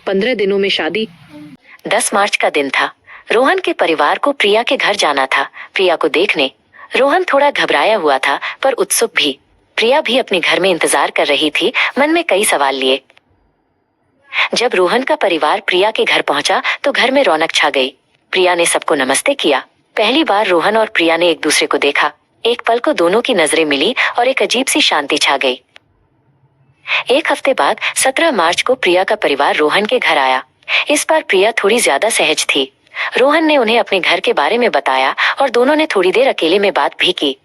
15 दिनों में शादी। 10 मार्च का दिन था। रोहन के परिवार को प्रिया के घर जाना था। प्रिया को देखने रोहन थोड़ा घबराया हुआ था पर उत्सुक भी। प्रिया भी अपने घर में इंतजार कर रही थी, मन में कई सवाल लिए। जब रोहन का परिवार प्रिया के घर पहुंचा तो घर में रौनक छा गई। प्रिया ने सबको नमस्ते किया। पहली बार रोहन और प्रिया ने एक दूसरे को देखा। एक पल को दोनों की नजरें मिली और एक अजीब सी शांति छा गई। एक हफ्ते बाद 17 मार्च को प्रिया का परिवार रोहन के घर आया। इस बार प्रिया थोड़ी ज्यादा सहज थी। रोहन ने उन्हें अपने घर के बारे में बताया और दोनों ने थोड़ी देर अकेले में बात भी की।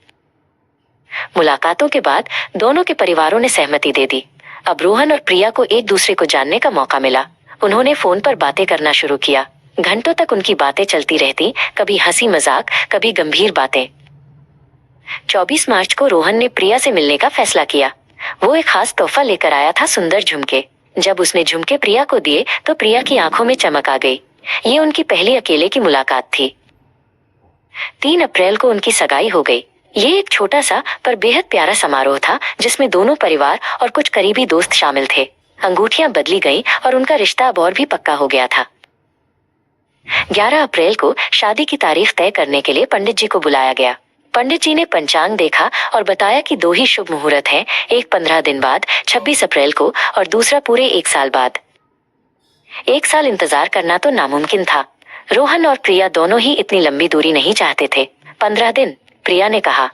मुलाकातों के बाद दोनों के परिवारों ने सहमति दे दी। अब रोहन और प्रिया को एक दूसरे को जानने का मौका मिला। उन्होंने फोन पर बातें करना शुरू किया। घंटों तक उनकी बातें चलती रहती, कभी हंसी मजाक, कभी गंभीर बातें। 24 मार्च को रोहन ने प्रिया से मिलने का फैसला किया। वो एक खास तोहफा लेकर आया था, सुंदर झुमके। जब उसने झुमके प्रिया को दिए तो प्रिया की आंखों में चमक आ गई। ये उनकी पहली अकेले की मुलाकात थी। 3 अप्रैल को उनकी सगाई हो गई। ये एक छोटा सा पर बेहद प्यारा समारोह था जिसमें दोनों परिवार और कुछ करीबी दोस्त शामिल थे। अंगूठियां बदली गईं और उनका रिश्ता अब और भी पक्का हो गया था। 11 अप्रैल को शादी की तारीख तय करने के लिए पंडित जी को बुलाया गया। पंडित जी ने पंचांग देखा और बताया कि 2 ही शुभ मुहूर्त हैं, एक 15 दिन बाद 26 अप्रैल को और दूसरा पूरे 1 साल बाद। 1 साल इंतजार करना तो नामुमकिन था। रोहन और प्रिया दोनों ही इतनी लंबी दूरी नहीं चाहते थे। 15 दिन, प्रिया ने कहा।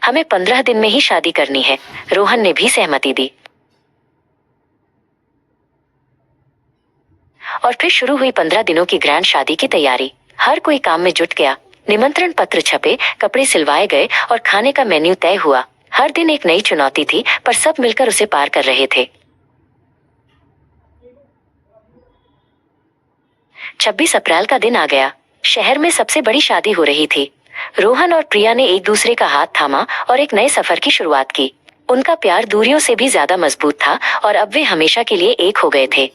हमें 15 दिन में ही शादी करनी है। रोहन ने भी सहमति दी। और फिर शुरू हुई 15 दिनों की ग्रैंड शादी की तैयारी। हर कोई काम में जुट गया। निमंत्रण पत्र छपे, कपड़े सिलवाए गए और खाने का मेन्यू तय हुआ। हर दिन एक नई चुनौती थी पर सब मिलकर उसे पार कर रहे थे। 26 अप्रैल का दिन आ गया। शहर में सबसे बड़ी शादी हो रही थी। रोहन और प्रिया ने एक दूसरे का हाथ थामा और एक नए सफर की शुरुआत की। उनका प्यार दूरियों से भी ज्यादा मजबूत था और अब वे हमेशा के लिए एक हो गए थे।